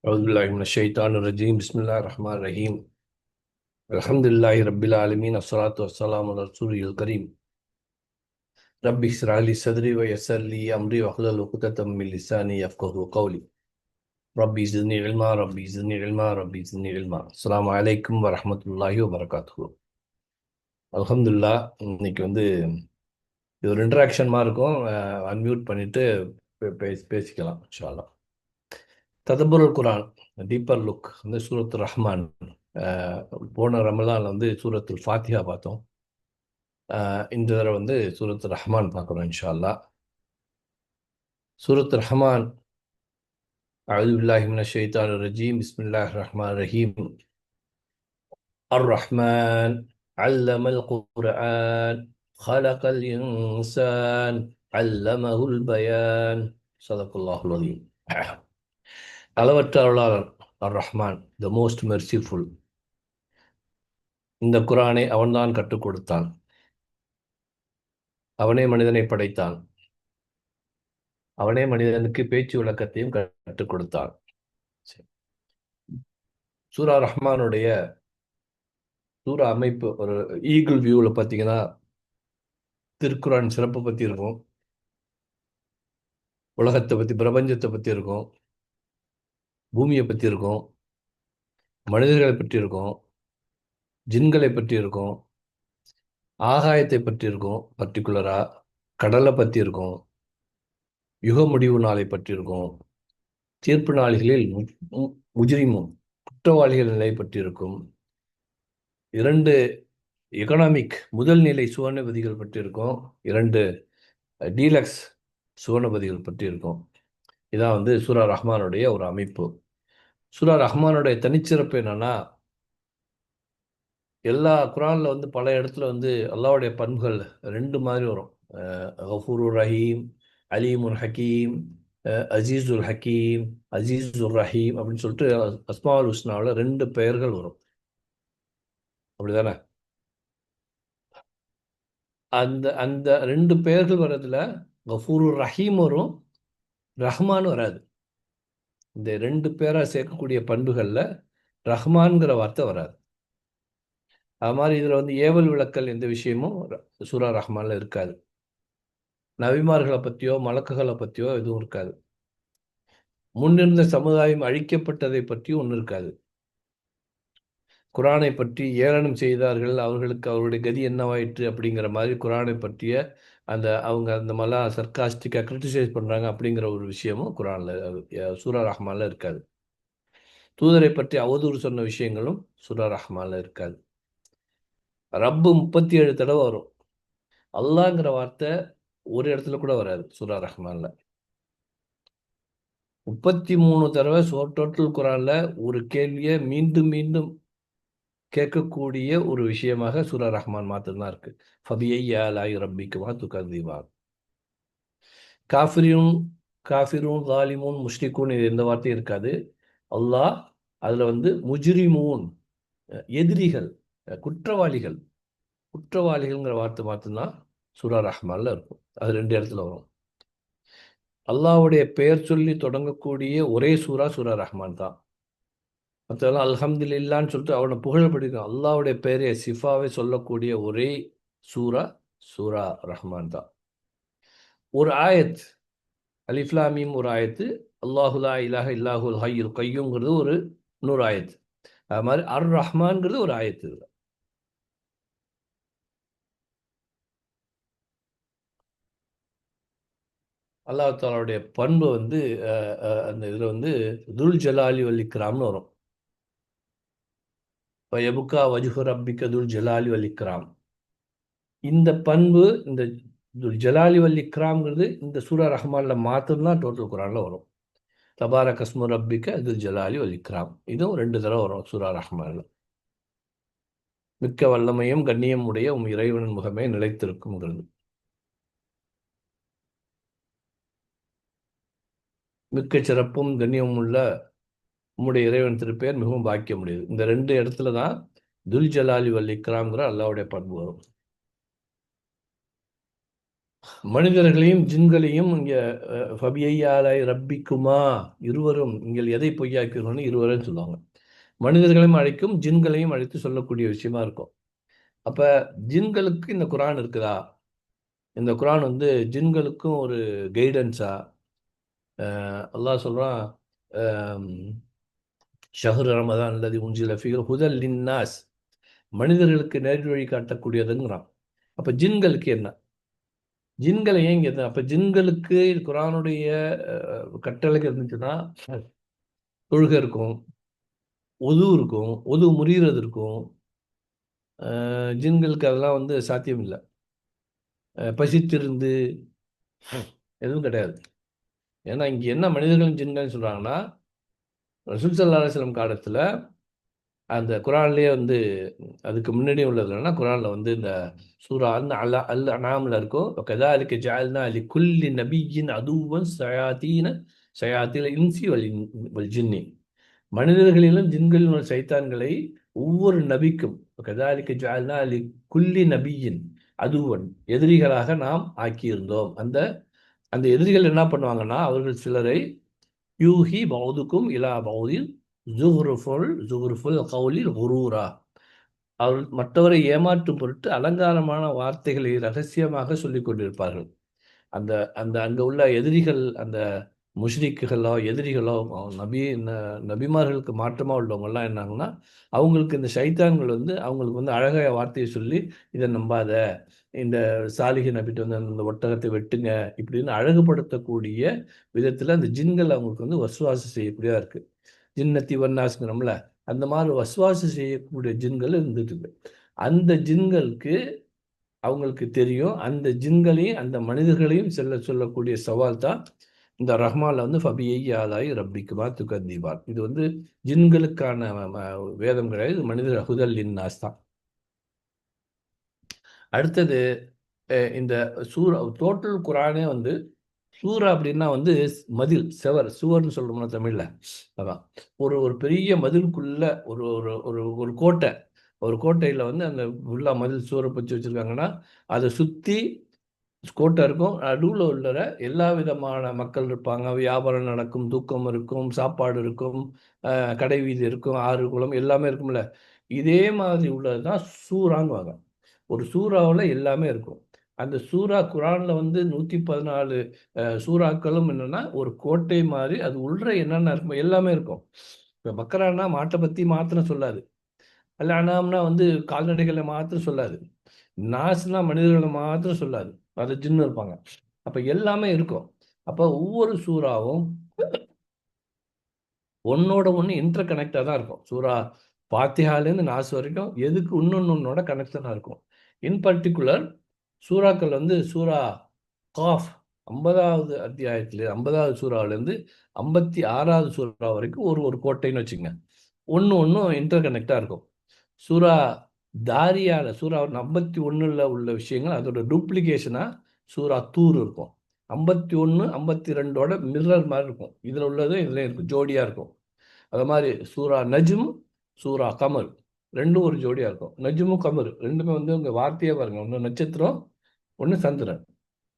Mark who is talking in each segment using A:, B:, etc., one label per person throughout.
A: أعوذ بالله من الشيطان الرجيم بسم الله الرحمن الرحيم الحمد لله رب العالمين الصلاة والسلام على رسوله الكريم ربي اشرح لي صدري ويسر لي أمري واحلل عقدة من لساني يفقهوا قولي ربي زدني علما ربي زدني علما ربي زدني علما السلام عليكم ورحمة الله وبركاته. அல்ஹம்துலில்லாஹ். இன்னைக்கு இது ஒரு இன்டராக்ஷன் மாதிரி இருக்கும். அன்மியூட் பண்ணிட்டு பேசிக்கலாம் இன்ஷா அல்லாஹ். ததப்புருல் குரான் டீப்பர் லுக் சூரத் ரஹ்மான். அஹ், போன ரமலான்ல சூரத்துல் ஃபாத்திஹா பார்த்தோம். இந்த தடவை சூரத் ரஹ்மான் பார்க்குறோம் இன்ஷா அல்லாஹ். சூரத் ரஹ்மான். அஊது பில்லாஹி மினஷ் ஷைத்தானிர் ரஜீம் பிஸ்மில்லாஹிர் ரஹ்மானிர் ரஹீம். அர் ரஹ்மான் அல்லமல் குர்ஆன் خلقல் இன்சான் அல்லமஹுல் பயான் ஸதகல்லாஹுல் அலீம். அளவற்ற அருளாளன் அர் ரஹ்மான், த மோஸ்ட் மெர்சிஃபுல். இந்த குரானை அவன்தான் கற்றுக் கொடுத்தான். அவனே மனிதனை படைத்தான். அவனே மனிதனுக்கு பேச்சு விளக்கத்தையும் கற்றுக் கொடுத்தான். சரி. சூரா ரஹ்மானுடைய சூரா அமைப்பு ஒரு ஈகிள் வியூவில் பார்த்தீங்கன்னா திருக்குரான் சிறப்பை பற்றி இருக்கும், உலகத்தை பற்றி பிரபஞ்சத்தை பற்றி இருக்கும், பூமியை பற்றி இருக்கும், மனிதர்களை பற்றி இருக்கும், ஜின்களை பற்றி இருக்கும், ஆகாயத்தை பற்றி இருக்கும், பர்டிகுலராக கடலை பற்றி இருக்கும், யுக முடிவு நாளை பற்றி இருக்கும், தீர்ப்பு நாளிகளில் முஜ்ரிமும் குற்றவாளிகள் நிலை பற்றி இருக்கும், இரண்டு எக்கனாமிக் முதல் நிலை சுவர்ணபதிகள் பற்றி இருக்கும், இரண்டு டீலக்ஸ் சுவர்ணபதிகள் பற்றி இருக்கும். இதான் சூரா ரஹ்மானுடைய ஒரு அமைப்பு. சூரா ரஹ்மானுடைய தனிச்சிறப்பு என்னன்னா, எல்லா குரான்ல பல இடத்துல அல்லாஹ்வுடைய பண்புகள் ரெண்டு மாதிரி வரும். கஃபூருர் ரஹீம், அலீமுல் ஹக்கீம், அசீசுல் ஹக்கீம், அசீசுர் ரஹீம் அப்படின்னு சொல்லிட்டு அஸ்மாவுல் ஹுஸ்னாவில் ரெண்டு பெயர்கள் வரும். அப்படிதானே? அந்த அந்த ரெண்டு பெயர்கள் வர்றதுல கஃபூருர் ரஹீம் வரும், ரஹ்மான் வராது. இந்த ரெண்டு பேரா சேர்க்கக்கூடிய பண்புகளில் ரஹ்மான்கிற வார்த்தை வராது. அது மாதிரி இதில் ஏவல் விளக்கல் எந்த விஷயமும் சூரா ரஹ்மான்ல இருக்காது. நபிமார்களை பற்றியோ மலக்குகளை பற்றியோ எதுவும் இருக்காது. முன்னிருந்த சமுதாயம் அழிக்கப்பட்டதை பற்றியும் ஒன்றும் இருக்காது. குரானை பற்றி ஏளனம் செய்தார்கள், அவர்களுக்கு அவருடைய கதி என்னவாயிற்று அப்படிங்கிற மாதிரி குரானை பற்றிய அவங்க அந்த மாதிரிலாம் சர்க்காஸ்டிக்காக கிரிட்டிசைஸ் பண்ணுறாங்க அப்படிங்கிற ஒரு விஷயமும் குரானில் சூரா ரஹ்மான்ல இருக்காது. தூதரை பற்றி அவதூறு சொன்ன விஷயங்களும் சூரா ரஹ்மான்ல இருக்காது. ரப்பு 37 தடவை வரும். அல்லாங்கிற வார்த்தை ஒரு இடத்துல கூட வராது சூரா ரஹ்மான்ல. 33 தடவை டோட்டல் குரான்ல ஒரு கேள்வியை மீண்டும் மீண்டும் கேட்கக்கூடிய ஒரு விஷயமாக சூரா ரஹ்மான் மாத்திரம்தான் இருக்கு. ஃபபிஐ ஆலாஇ ரப்பிக்குமா துகذிபான். காஃபிரூன் காஃபிரூன் ஸாலிமூன் முஷ்ரிகூன் இது எந்த வார்த்தையும் இருக்காது. அல்லாஹ் அதுல முஜ்ரிமூன் எதிரிகள், குற்றவாளிகள், குற்றவாளிகள்ங்கிற வார்த்தை மட்டும்தான் சூரா ரஹ்மான்ல இருக்கும். அது ரெண்டு இடத்துல வரும். அல்லாஹ்வுடைய பெயர் சொல்லி தொடங்கக்கூடிய ஒரே சூரா சூரா ரஹ்மான் தான். மற்றெல்லாம் அல்ஹம்துலில்லான்னு சொல்லிட்டு அவனை புகழப்படுகிறான். அல்லாஹ்வுடைய பெயரை சிஃபாவை சொல்லக்கூடிய ஒரே சூரா சூரா ரஹ்மான் தான். ஒரு ஆயத் அலிஃப் லாம் மீம் ஒரு ஆயத்து, அல்லாஹு லா இலாஹ இல்லாஹுல் ஹய்யுல் கய்யூம்ங்கிறது ஒரு இன்னொரு ஆயத்து. அது மாதிரி அர் ரஹ்மான்ங்கிறது ஒரு ஆயத்து. இதுல அல்லாஹ் தாலாவுடைய பண்பு அந்த இதுல துல் ஜலாலி வல் இக்ராம்னு வரும். எபுக்கா வஜ்ஹு ரப்பிக்க துல் ஜலாலி வல் இக்ராம். இந்த பண்பு, இந்த துல் ஜலாலி வல் இக்ராம்ங்கிறது இந்த சூரா ரஹ்மான்ல மாத்திரம்தான் டோட்டல் குரான்ல வரும். தபாரக் அஸ்மு ரப்பிக்க துல் ஜலாலி வல் இக்ராம் இதுவும் ரெண்டு தடவை வரும் சூரா ரஹ்மான்ல. மிக்க வல்லமையும் கண்ணியம் உடைய இறைவனின் முகமே நிலைத்திருக்கும்ங்கிறது. மிக்க சிறப்பும் கண்ணியமும் உள்ள உம்முடைய இறைவன் திருப்பெயர் மிகவும் பாக்கிய முடியுது. இந்த ரெண்டு இடத்துல தான் துல் ஜலாலி வல் இக்ராம்ங்கிற அல்லாஹ்வுடைய பண்பு வரும். மனிதர்களையும் ஜின்களையும் இங்கே ஃபபிஐயாலை ரப்பிக்குமா, இருவரும் நீங்கள் எதை பொய்யாக்கிறோன்னு இருவரும் சொல்லுவாங்க. மனிதர்களையும் அழைக்கும், ஜின்களையும் அழைத்து சொல்லக்கூடிய விஷயமா இருக்கும். அப்ப ஜின்களுக்கு இந்த குரான் இருக்குதா? இந்த குரான் வந்து ஜின்களுக்கும் ஒரு கைடன்ஸா? அல்லாஹ் சொல்றான், ஷஹ்ரு ரமதான் அல்லது உன்சில ஃபீஹி ஹுதல் லின்னாஸ், மனிதர்களுக்கு நேர் வழி காட்டக்கூடியதுங்கிறான். அப்ப ஜின்களுக்கு என்ன? ஜின்களை ஏன் இங்கே? அப்ப ஜின்களுக்கு குரானுடைய கட்டளைகள் இருந்துச்சுன்னா தொழுகை இருக்கும், ஒது இருக்கும், ஒது முறிகிறது இருக்கும். ஜின்களுக்கு அதெல்லாம் வந்து சாத்தியம் இல்லை. பசித்திருந்து எதுவும் கிடையாது. ஏன்னா இங்க என்ன மனிதர்களும் ஜின்கள்னு சொல்றாங்கன்னா, ரசூல் ஸல்லல்லாஹு அலைஹி வஸல்லம் காலத்துல அந்த குரான்லயே வந்து அதுக்கு முன்னாடி உள்ளது என்னன்னா, குரான்ல வந்து இந்த சூரா அல் அன்ஆம்ல இருக்கும். கதாலிக ஜஅல்னா லிகுல்லி நபிய்யின் அதுவன் ஷயாத்தீன இன்சி வல் ஜின்னி, மனிதர்களிலும் ஜின்களிலும் உள்ள சைத்தான்களை ஒவ்வொரு நபிக்கும் கதாலிக ஜஅல்னா லிகுல்லி நபிய்யின் அதுவன், எதிரிகளாக நாம் ஆக்கியிருந்தோம். அந்த அந்த எதிரிகள் என்ன பண்ணுவாங்கன்னா, அவர்கள் சிலரை யூஹி பௌதுக்கும் இலா பௌதின் ஜுஹ்ருஃபுல் கௌலில் குரூரா, அவர்கள் மற்றவரை ஏமாற்றும் பொருட்டு அலங்காரமான வார்த்தைகளை ரகசியமாக சொல்லிக் கொண்டிருப்பார்கள். அந்த அந்த அங்கே உள்ள எதிரிகள், அந்த முஷ்ரிக்குகளோ எதிரிகளோ நபிமார்களுக்கு மாற்றமாக உள்ளவங்கெல்லாம் என்னாங்கன்னா, அவங்களுக்கு இந்த சைத்தான்கள் வந்து அவங்களுக்கு வந்து அழகாய வார்த்தையை சொல்லி, இதை நம்பாத, இந்த சாலிஹ் நபிட்டு வந்து அந்த ஒட்டகத்தை வெட்டுங்க, இப்படின்னு அழகுபடுத்தக்கூடிய விதத்தில் அந்த ஜின்கள் அவங்களுக்கு வந்து வசுவாசம் செய்யக்கூடியதாக இருக்குது. ஜின்னத்தி வன்னாஸ்ங்கிறோம்ல, அந்த மாதிரி வசுவாசம் செய்யக்கூடிய ஜின்கள் இருந்துட்டு இருக்கு. அந்த ஜின்களுக்கு அவங்களுக்கு தெரியும். அந்த ஜின்களையும் அந்த மனிதர்களையும் சொல்லக்கூடிய சவால் தான் இந்த ரஹ்மான்ல வந்து ஃபபிஐ ஆலாய் ரப்பிக்குமா துகத்தீபான். இது வந்து ஜின்களுக்கான வேதம் கிடையாது, மனிதர் ஹுதல் லின்னாஸ் தான். அடுத்தது இந்த சூரா டோட்டல் குரானே வந்து சூரா அப்படின்னா வந்து மதில், செவர், சுவர்னு சொல்றோம்னா தமிழ்ல, அதான். ஒரு ஒரு பெரிய மதிலுக்குள்ள ஒரு ஒரு ஒரு ஒரு கோட்டை, ஒரு கோட்டையில் வந்து அந்த ஃபுல்லாக மதில் சுவரை பற்றி வச்சுருக்காங்கன்னா, அதை சுற்றி கோட்டை இருக்கும். நடுவில் உள்ள எல்லா விதமான மக்கள் இருப்பாங்க, வியாபாரம் நடக்கும், தூக்கம் இருக்கும், சாப்பாடு இருக்கும், கடை வீதி இருக்கும், ஆறு குளம் எல்லாமே இருக்கும்ல. இதே மாதிரி உள்ளது தான் சூறாங்குவாங்க. ஒரு சூறாவில் எல்லாமே இருக்கும். அந்த சூறா குரானில் வந்து 114 சூறாக்களும் என்னென்னா ஒரு கோட்டை மாதிரி, அது உள்ள என்னென்ன இருக்கும் எல்லாமே இருக்கும். இப்போ பக்கரானா மாட்டை பற்றி மாத்திரம் சொல்லாது, அல்ல அனாம்னா வந்து கால்நடைகளை மாத்திரம் சொல்லாது, நாஸ்னா மனிதர்களை மாத்திரம் சொல்லாது, அது ஜின்னு இருப்பாங்க. அப்போ எல்லாமே இருக்கும். அப்போ ஒவ்வொரு சூறாவும் ஒன்னோட ஒன்று இன்டர் கனெக்டாக தான் இருக்கும். சூறா பாத்தியாலேருந்து நாஸ் வரைக்கும் எதுக்கு ஒன்னொன்னோட கனெக்ஷனாக இருக்கும். இன் பர்டிகுலர் சூறாக்கள் வந்து சூறா காஃப் 50வது அத்தியாயத்தில் 50வது சூறாவிலேருந்து 56வது சூறா வரைக்கும் ஒரு ஒரு கோட்டைன்னு வச்சுங்க. ஒன்றும் இன்டர் கனெக்டாக இருக்கும். சூறா தாரியால சூறா 51ல் உள்ள விஷயங்கள் அதோட டூப்ளிகேஷனாக சூறா தூர் இருக்கும். 51 52ஓட மிரர் மாதிரி இருக்கும். இதில் உள்ளது இதில் இருக்கும், ஜோடியாக இருக்கும். அது மாதிரி சூறா நஜ்ம், சூறா கமர் ரெண்டும் ஒரு ஜோடியாக இருக்கும். நஜ்மும் கமர் ரெண்டுமே வந்து உங்கள் வார்த்தையாக பாருங்கள், ஒன்று நட்சத்திரம், ஒன்று சந்திரன்,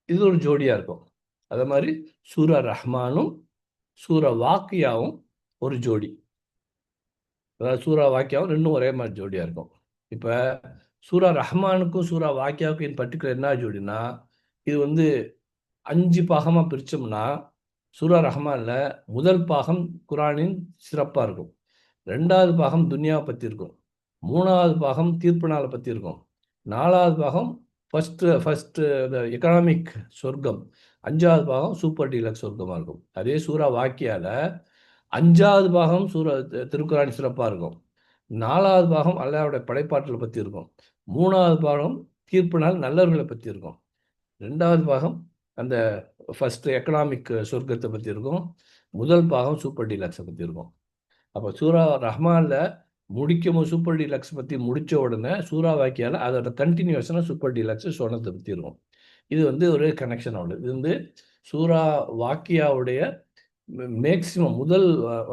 A: இது ஒரு ஜோடியாக இருக்கும். அதே மாதிரி சூரா ரஹ்மானும் சூரா வாக்கியாவும் ஒரு ஜோடி. அதாவது சூரா வாக்கியாவும் ரெண்டும் ஒரே மாதிரி ஜோடியாக இருக்கும். இப்போ சூரா ரஹ்மானுக்கும் சூரா வாக்கியாவுக்கும் இன் பர்டிகுலர் என்ன ஜோடினா, இது வந்து 5 பாகமாக பிரித்தோம்னா, சூரா ரஹ்மானில் முதல் பாகம் குரானின் சிறப்பாக இருக்கும், 2வது பாகம் துன்யாவை பற்றி இருக்கும், 3வது பாகம் தீர்ப்பு நாளை பற்றி இருக்கும், 4வது பாகம் ஃபஸ்ட்டு எக்கனாமிக் சொர்க்கம், 5வது பாகம் சூப்பர் டீலக்ஸ் சொர்க்கமாக இருக்கும். அதே சூரா வாக்கியால 5வது பாகம் திருக்குரான் சிறப்பாக இருக்கும், 4வது பாகம் அல்லாஹ்வுடைய படைப்பாற்றலை பற்றி இருக்கும், 3வது பாகம் தீர்ப்பு நாள் நல்லவர்களை பற்றி இருக்கும், 2வது பாகம் அந்த ஃபஸ்ட்டு எக்கனாமிக் சொர்க்கத்தை பற்றி இருக்கும், முதல் பாகம் சூப்பர் டீலக்ஸை பற்றி இருக்கும். அப்போ சூரா ரஹ்மானில் முடிக்கும் சூப்பர் டீலக்ஸ் பற்றி முடித்த உடனே சூரா வாக்கியால் அதோட கண்டினியூஷனாக சூப்பர் டீலக்ஸ் சொன்னதை பற்றி இருக்கும். இது வந்து ஒரு கனெக்ஷன் ஆகுது. இது வந்து சூரா வாக்கியாவுடைய மேக்சிமம் முதல்,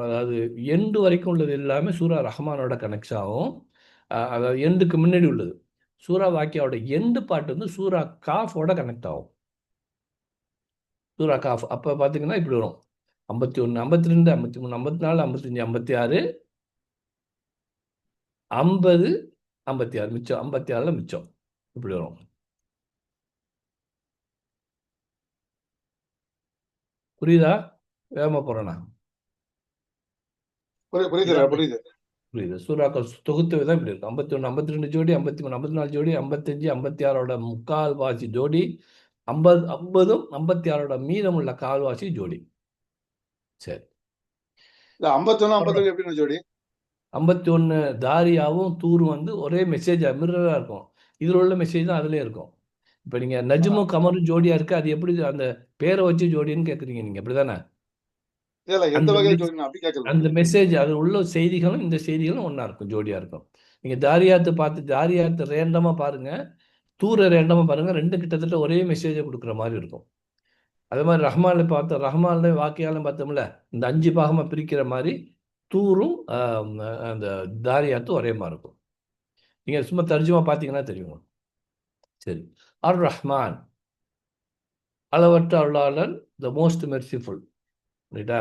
A: அதாவது எண்டு வரைக்கும் உள்ளது எல்லாமே சூரா ரஹ்மானோட கனெக்ஷன் ஆகும். அதாவது எண்டுக்கு முன்னாடி உள்ளது சூரா வாக்கியாவோட எண்டு பாட்டு வந்து சூரா காஃபோட கனெக்ட் ஆகும். சூரா காஃப். அப்போ பார்த்தீங்கன்னா இப்படி வரும்: 51, 52, 53, 54, 55, 56, 50, 56 மிச்சம். 56ல் மிச்சம் இப்படி வரும். புரியுதா? வேகமாக போகிறேண்ணா.
B: புரியுது
A: இதான்
B: புரியுது.
A: புரியுது. சூறாக்கள் தொகுத்த விதம் இப்படி இருக்கும்: 51, 52 ஜோடி, 53, 54 ஜோடி, 55, 56ஓட முக்கால்வாசி ஜோடி, 50, 50ம் 56ஓட மீதமுள்ள கால்வாசி ஜோடி. சரி.
B: இல்ல 51 52 எப்படி ஜோடி?
A: 51 தாரியாவும் தூரும் வந்து ஒரே மெசேஜ் மிரராக இருக்கும். இதில் உள்ள மெசேஜ் தான் அதுலேயும் இருக்கும். இப்போ நீங்கள் நஜ்மும் கமரும் ஜோடியாக இருக்குது, அது எப்படி அந்த பேரை வச்சு ஜோடின்னு கேட்குறீங்க நீங்கள், அப்படி தானே?
B: இல்ல எந்த
A: அந்த
B: வகையில் ஜோடி அப்படி கேட்கல.
A: அந்த மெசேஜ் அது உள்ள செய்திகளும் இந்த செய்திகளும் ஒன்றா இருக்கும், ஜோடியாக இருக்கும். நீங்கள் தாரியாத்து பார்த்து தாரியாத்து ரேண்டமாக பாருங்கள், தூர ரேண்டமாக பாருங்கள், ரெண்டு கிட்டத்தட்ட ஒரே மெசேஜை கொடுக்குற மாதிரி இருக்கும். அதே மாதிரி ரஹ்மானில் பார்த்தோம், ரஹ்மான்ல வாக்கியாலும் பார்த்தோம்ல, இந்த 5 பாகமாக பிரிக்கிற மாதிரி தூரும் அந்த தாரியாத்தும் ஒரே மாதிரி இருக்கும். நீங்கள் சும்மா தர்ஜுமா பார்த்தீங்கன்னா தெரியும். சரி. அர் ரஹ்மான், அளவற்ற அருளாளன், த மோஸ்ட் மெர்சிஃபுல். ரைட்டா?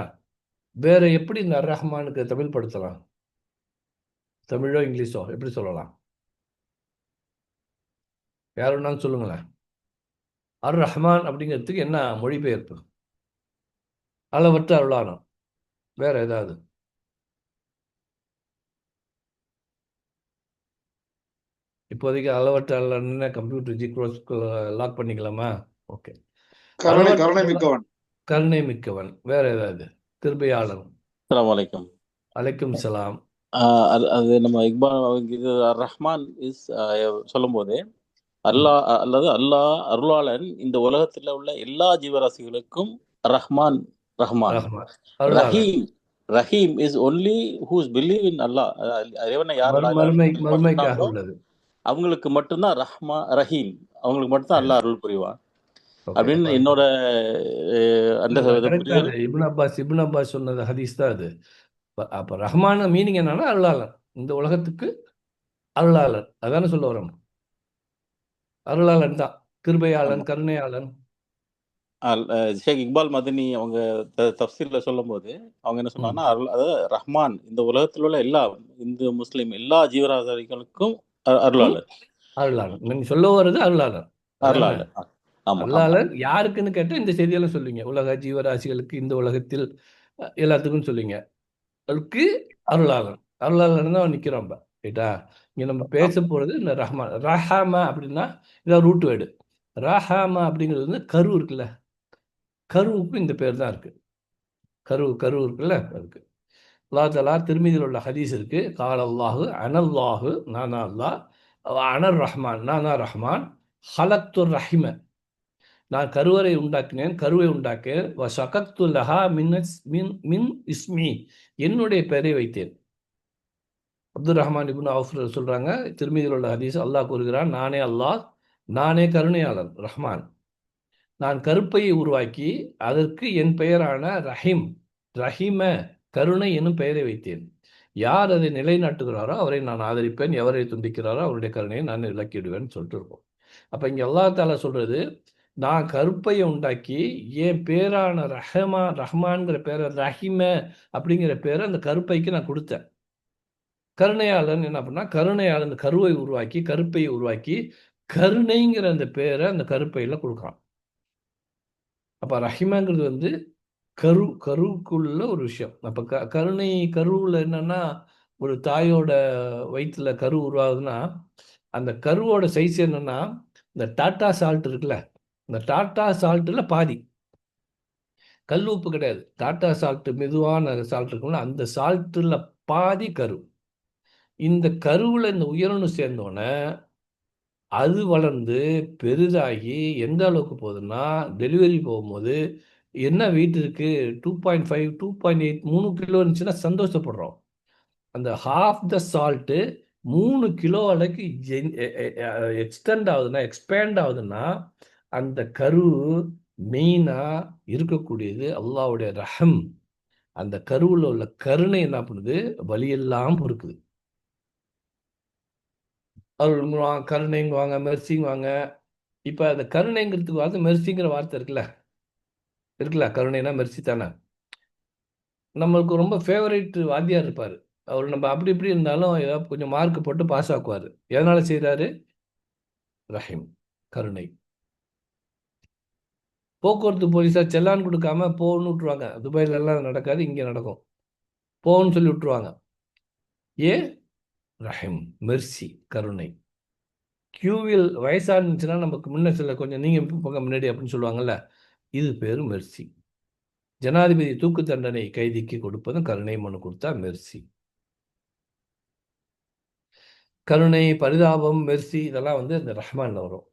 A: வேற எப்படி இந்த அர் ரஹ்மானுக்கு தமிழ் படுத்தலாம்? தமிழோ இங்கிலீஷோ எப்படி சொல்லலாம்? யார் வேணாலும் சொல்லுங்களேன். அர் ரஹ்மான் அப்படிங்கிறதுக்கு என்ன மொழிபெயர்ப்பு? அளவற்ற அருளாளன். வேற ஏதாவது? இப்போதைக்கு அளவற்ற அருளாளன்னு கம்ப்யூட்டர் லாக் பண்ணிக்கலாமா? ஓகே.
B: கருணை
A: அளவற்ற
B: மிக்கவன்.
A: கருணை மிக்கவன். வேற ஏதாவது? கிருபையாளன்.
C: அஸ்ஸலாமு அலைக்கும்.
A: அலைக்கும் சலாம்.
C: அது நம்ம இக்பால் இது ரஹ்மான் இஸ் சொல்லும்போது அல்லாஹ் அல்லது அல்லாஹ் அருளாளன் இந்த உலகத்தில் உள்ள எல்லா ஜீவராசிகளுக்கும் ரஹ்மான். ரஹ்மான்
A: ரஹ்மான் அருளாளன்.
C: Rahim Rahim is only whose believe in Allah. இறைவனை யாரெல்லாம்
A: மறுமைக்காக
C: சொன்னாங்களோ
A: உள்ளது.
C: அவங்களுக்கு மட்டும்தான் ரஹீம், அவங்களுக்கு மட்டும்தான் அல்லாஹ் அருள் புரிவான் அப்படின்னு
A: அப்ப
C: என்னோட அந்த
A: correct தான் அது. இப்னு அப்பாஸ் சொன்னது ஹதீஸ் தான் அது. அப்ப ரஹ்மான மீனிங் என்னன்னா அருளாளன், இந்த உலகத்துக்கு அருளாளன். அதானே சொல்ல வரோம். அருளாளன் தான், கிருபையாளன், கருணையாளன்.
C: ஷேக் இக்பால் மதனி அவங்க தஃப்சீர்ல சொல்லும் போது அவங்க என்ன சொன்னாங்கன்னா, அதாவது ரஹ்மான் இந்த உலகத்தில் உள்ள எல்லா இந்து முஸ்லீம் எல்லா ஜீவராசிகளுக்கும் அருளாளர்.
A: அருளாளன் நீங்க சொல்ல வர்றது அருளாளன்.
C: அருளாளர். ஆமா.
A: அருளாளன் யாருக்குன்னு கேட்டா இந்த செய்தியெல்லாம் சொல்லுவீங்க. உலக ஜீவராசிகளுக்கு, இந்த உலகத்தில் எல்லாத்துக்கும் சொல்லுவீங்க. அதுக்கு அருளாளன். அருளாளன் தான் நிக்கிறோம். இப்ப ரைட்டா? இங்க நம்ம பேச போறது இந்த ரஹ்மான். ரஹாமா அப்படின்னா இதான் ரூட் வேர்டு. ரஹாமா அப்படிங்கிறது வந்து கரு இருக்குல்ல, கருவுக்கு இந்த பேர் தான் இருக்கு. கரு இருக்குல்ல, அதுக்கு அல்லாஹ் தஆலா திருமீதியில் உள்ள ஹதீஸ் இருக்கு. கால அல்லாஹு அனல்லாஹு, நானா அல்லாஹ், அனர் ரஹ்மான், நானா ரஹ்மான், ஹலக்துர் ரஹிம, நான் கருவறை உண்டாக்கினேன், கருவை உண்டாக்கினேன், வ ஷகக்து லஹா மின் இஸ்மி, என்னுடைய பெயரை வைத்தேன். அப்துல் ரஹ்மான் இப்னு அவுஃப் சொல்றாங்க, திருமீதியில் உள்ள ஹதீஸ், அல்லாஹ் கூறுகிறான், நானே அல்லாஹ், நானே கருணையாளன் ரஹ்மான். நான் கருப்பையை உருவாக்கி அதற்கு என் பெயரான ரஹீம், ரஹீம, கருணை என்னும் பெயரை வைத்தேன். யார் அதை நிலைநாட்டுகிறாரோ அவரை நான் ஆதரிப்பேன், எவரை துண்டிக்கிறாரோ அவருடைய கருணையை நான் விலக்கிடுவேன்னு சொல்லிட்டு இருக்கோம். அப்போ இங்கே அல்லாஹ் தஆலா சொல்றது, நான் கருப்பையை உண்டாக்கி என் பேரான ரஹ்மான்கிற பேரை, ரஹீம அப்படிங்கிற பேரை அந்த கருப்பைக்கு நான் கொடுத்தேன். கருணையாளன் என்ன பண்ணா, கருணையாளன் அந்த கருவை உருவாக்கி, கருப்பையை உருவாக்கி, கருணைங்கிற அந்த பேரை அந்த கருப்பையில் கொடுக்குறான். அப்போ ரஹிமாங்கிறது வந்து கருவுக்குள்ள ஒரு விஷயம். அப்போ கருணை கருவில் என்னன்னா, ஒரு தாயோட வயிற்றுல கரு உருவாகுதுன்னா, அந்த கருவோட சைஸ் என்னன்னா, இந்த டாட்டா சால்ட் இருக்குல்ல, இந்த டாட்டா சால்ட்டில் பாதி. கல் உப்பு கிடையாது, டாட்டா சால்ட், மெதுவான சால்ட் இருக்கும்ல, அந்த சால்ட்டில் பாதி கரு. இந்த கருவில் இந்த உயிரணு சேர்ந்தோன்னே அது வளர்ந்து பெரிதாகி எந்த அளவுக்கு போகுதுன்னா, டெலிவரி போகும்போது என்ன வெயிட் இருக்கு, 2.5, 2.8, 3 கிலோ இருந்துச்சுன்னா சந்தோஷப்படுறோம். அந்த ஹாஃப் த சால்ட்டு 3 கிலோ அளவுக்கு எக்ஸ்பேண்ட் ஆகுதுன்னா அந்த கரு மெயினாக இருக்கக்கூடியது அல்லாஹ்வுடைய ரஹம். அந்த கருவில் உள்ள கருணை என்ன பண்ணுது, வலியெல்லாம் பொறுக்குது. அருள்ங்குவாங்க, கருணைங்குவாங்க, மெர்சிங்குவாங்க. இப்போ அந்த கருணைங்கிறதுக்கு வார்த்தை மெர்சிங்கிற வார்த்தை இருக்குல்ல, இருக்குல்ல, கருணைனா மெர்சி தானே. நம்மளுக்கு ரொம்ப ஃபேவரட் வாத்தியார் இருப்பார். அவர் நம்ம அப்படி இப்படி இருந்தாலும் ஏதாவது கொஞ்சம் மார்க் போட்டு பாஸ் ஆக்குவார். எதனால செய்கிறாரு? ரஹீம், கருணை. போக்குவரத்து போலீஸார் செல்லான் கொடுக்காம போன்னு விட்டுருவாங்க. துபாயிலெல்லாம் நடக்காது, இங்கே நடக்கும். போன்னு சொல்லி விட்டுருவாங்க. ஏன்? ரஹீம், மெர்சி, கருணை. கியூவில் வயசாக இருந்துச்சுன்னா நமக்கு முன்ன சில கொஞ்சம் நீங்கள் போங்க முன்னாடி அப்படின்னு சொல்லுவாங்கல்ல, இது பேர் மெர்சி. ஜனாதிபதி தூக்கு தண்டனை கைதிக்கு கொடுப்பதும் கருணை மனு கொடுத்தா மெர்சி. கருணை, பரிதாபம், மெர்சி இதெல்லாம் வந்து இந்த ரஹ்மான்ல வரும்.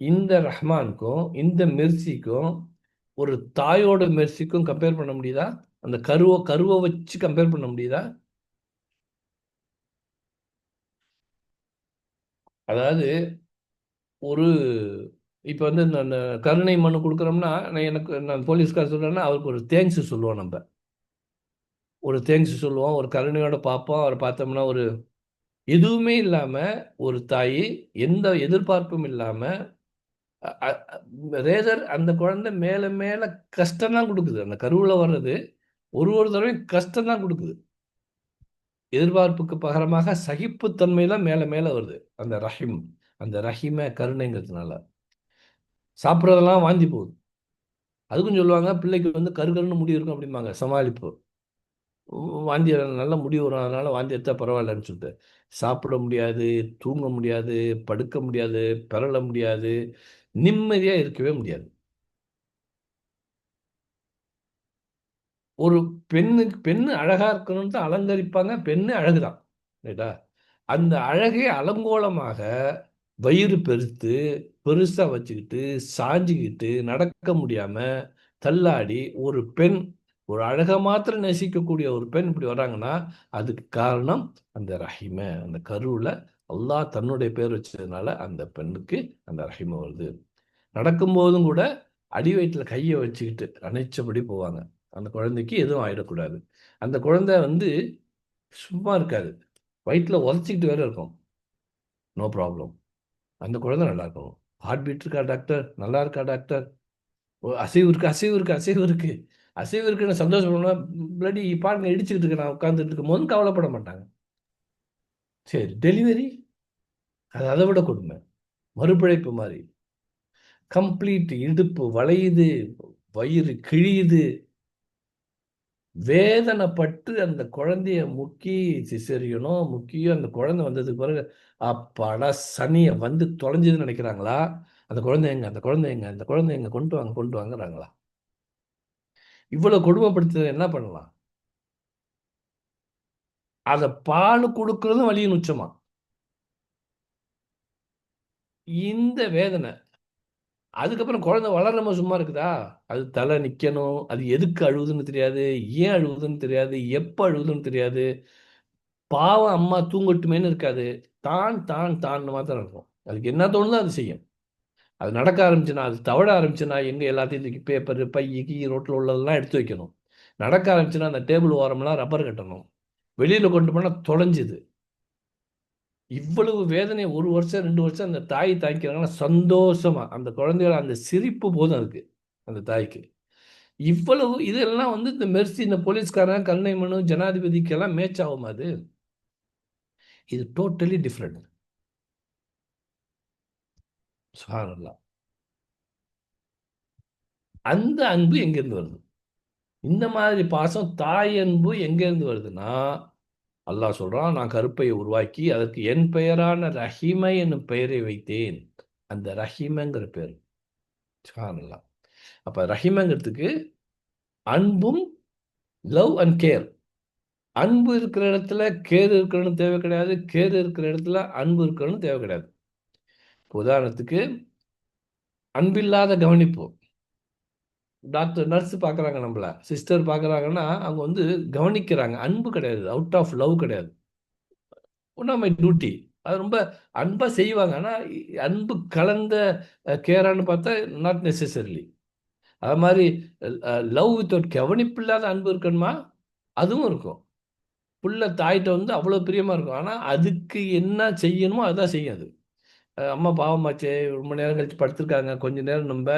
A: இந்த ரஹ்மானுக்கும் இந்த மெர்சிக்கும் ஒரு தாயோட மெர்சிக்கும் கம்பேர் பண்ண முடியுதா? அந்த கருவை வச்சு கம்பேர் பண்ண முடியுதா? அதாவது ஒரு இப்போ வந்து நான் கருணை மனு கொடுக்குறோம்னா நான் போலீஸ்கார் சொல்கிறேன்னா அவருக்கு ஒரு தேங்க்ஸ் சொல்லுவோம். நம்ம ஒரு தேங்க்ஸ் சொல்லுவோம், ஒரு கருணையோட பார்ப்போம். அவரை பார்த்தோம்னா ஒரு எதுவுமே இல்லாமல் ஒரு தாய் எந்த எதிர்பார்ப்பும் இல்லாமல் ரேதர் அந்த குழந்தை மேலே மேலே கஷ்டம் தான் கொடுக்குது. அந்த கருவில் வர்றது ஒரு தடவையும் கஷ்டம் தான் கொடுக்குது. எதிர்பார்ப்புக்கு பகரமாக சகிப்புத்தன்மை தான் மேலே மேலே வருது. அந்த ரஹீம், அந்த ரஹீமை கருணைங்கிறதுனால சாப்பிட்றதெல்லாம் வாந்தி போகுது. அதுக்கும் சொல்லுவாங்க பிள்ளைக்கு வந்து கருன்னு முடி இருக்கும் அப்படிம்பாங்க. சமாளிப்பு வாந்தி நல்ல முடி வரும், அதனால வாந்தி எடுத்தால் பரவாயில்லன்னு சொல்லிட்டு சாப்பிட முடியாது, தூங்க முடியாது, படுக்க முடியாது, பிறள முடியாது, நிம்மதியாக இருக்கவே முடியாது. ஒரு பெண்ணு அழகா இருக்கணும்னு தான் அலங்கரிப்பாங்க. பெண்ணு அழகுதான், ரைட்டா? அந்த அழகை அலங்கோலமாக வயிறு பெருத்து பெருசா வச்சுக்கிட்டு சாஞ்சிக்கிட்டு நடக்க முடியாம தள்ளாடி ஒரு பெண், ஒரு அழகை மாத்திரம் நேசிக்கக்கூடிய ஒரு பெண் இப்படி வர்றாங்கன்னா அதுக்கு காரணம் அந்த ரஹீமை. அந்த கருவில் அல்லாஹ் தன்னுடைய பேர் வச்சதுனால அந்த பெண்ணுக்கு அந்த ரஹீமை வருது. நடக்கும்போதும் கூட அடி வயிற்றில் கையை வச்சுக்கிட்டு அணைச்சபடி போவாங்க. அந்த குழந்தைக்கு எதுவும் ஆயிடக்கூடாது. அந்த குழந்தை வந்து சும்மா இருக்காது, வயிற்றில் உதச்சிக்கிட்டு வேற இருக்கும். நோ ப்ராப்ளம், அந்த குழந்தை நல்லா இருக்கணும். ஹார்ட் பீட் இருக்கா டாக்டர்? நல்லா இருக்கா டாக்டர்? அசைவு இருக்கு, அசைவு இருக்கு, அசைவு இருக்கு, அசைவு இருக்குன்னு சந்தோஷப்படணும். பிளடி பாருங்க இடிச்சுக்கிட்டு இருக்கு, நான் உட்காந்துட்டு இருக்கும் போது கவலைப்பட மாட்டாங்க. சரி, டெலிவரி அது அதை விட கொடுமை. மறுபிழைப்பு மாதிரி கம்ப்ளீட் இடுப்பு வளையுது, வயிறு கிழியுது, வேதனைப்பட்டு அந்த குழந்தைய முக்கி சிசரியனோ முக்கியோ அந்த குழந்தை வந்ததுக்கு பிறகு அப்பாடா சனியை வந்து தொலைஞ்சதுன்னு நினைக்கிறாங்களா? அந்த குழந்தை எங்க, அந்த குழந்தை எங்க, அந்த குழந்தை எங்க, கொண்டு வாங்க கொண்டு வாங்குறாங்களா? இவ்வளவு கொடுமைப்படுத்துறது என்ன பண்ணலாம்? அதை பால் கொடுக்கறதும் வலியின் உச்சமா. இந்த வேதனை அதுக்கப்புறம் குழந்தை வளர்றம சும்மா இருக்குதா? அது தலை நிற்கணும், அது எதுக்கு அழுகுதுன்னு தெரியாது, ஏன் அழுகுதுன்னு தெரியாது, எப்போ அழுகுதுன்னு தெரியாது. பாவம் அம்மா தூங்கட்டுமேன்னு இருக்காது. தான் தான் தான் மாத்திரம் இருக்கும். அதுக்கு என்ன தோணுதோ அது செய்யும். அது நடக்க ஆரம்பிச்சுன்னா, அது தவழ ஆரம்பிச்சுன்னா எங்கே எல்லாத்தையும் தூக்கி பேப்பர் பை கீ ரோட்டில் உள்ளதெல்லாம் எடுத்து வைக்கணும். நடக்க ஆரம்பிச்சுன்னா அந்த டேபிள் ஓரம்லாம் ரப்பர் கட்டணும். வெளியில் கொண்டு போனால் தொலைஞ்சுது. இவ்வளவு வேதனை 1 வருஷம் 2 வருஷம் அந்த தாய் தாய்க்கிறாங்கன்னா சந்தோஷமா அந்த குழந்தையோட அந்த சிரிப்பு போதும் அதுக்கு, அந்த தாய்க்கு. இவ்வளவு இதெல்லாம் வந்து இந்த மெர்சி, இந்த போலீஸ்காரன், கருணை மனு, ஜனாதிபதிக்கெல்லாம் மேட்ச் ஆகும். அது இது டோட்டலி டிஃப்ரெண்ட். சுப்ஹானல்லாஹ். அந்த அன்பு எங்கேருந்து வருது? இந்த மாதிரி பாசம் தாய் அன்பு எங்கேருந்து வருதுன்னா, அல்லாஹ் சொல்றான், நான் கருப்பையை உருவாக்கி அதற்கு என் பெயரான ரஹீமை என்னும் பெயரை வைத்தேன். அந்த ரஹீமைங்கிற பேர். சுப்ஹானல்லாஹ். அப்ப ரஹீமைங்கிறதுக்கு அன்பும் லவ் அண்ட் கேர். அன்பு இருக்கிற இடத்துல கேர் இருக்கணும்னு தேவை கிடையாது, கேர் இருக்கிற இடத்துல அன்பு இருக்கணும்னு தேவை கிடையாது. உதாரணத்துக்கு அன்பில்லாத கவனிப்பு. டாக்டர் நர்ஸ் பார்க்குறாங்க, நம்மள சிஸ்டர் பார்க்குறாங்கன்னா அவங்க வந்து கவனிக்கிறாங்க. அன்பு கிடையாது, அவுட் ஆஃப் லவ் கிடையாது. One of my duty. அது ரொம்ப அன்பாக செய்வாங்க. ஆனால் அன்பு கலந்த கேரான்னு பார்த்தா நாட் நெசசரிலி. அது மாதிரி லவ் வித்தவுட் கவனிப்பு இல்லாத அன்பு இருக்கணுமா? அதுவும் இருக்கும். புள்ள தாய்கிட்ட வந்து அவ்வளோ பிரியமாக இருக்கும். ஆனால் அதுக்கு என்ன செய்யணுமோ அதுதான் செய்யும். அது அம்மா பாவமாச்சே, ரொம்ப நேரம் கழிச்சு படுத்திருக்காங்க, கொஞ்ச நேரம் நம்ம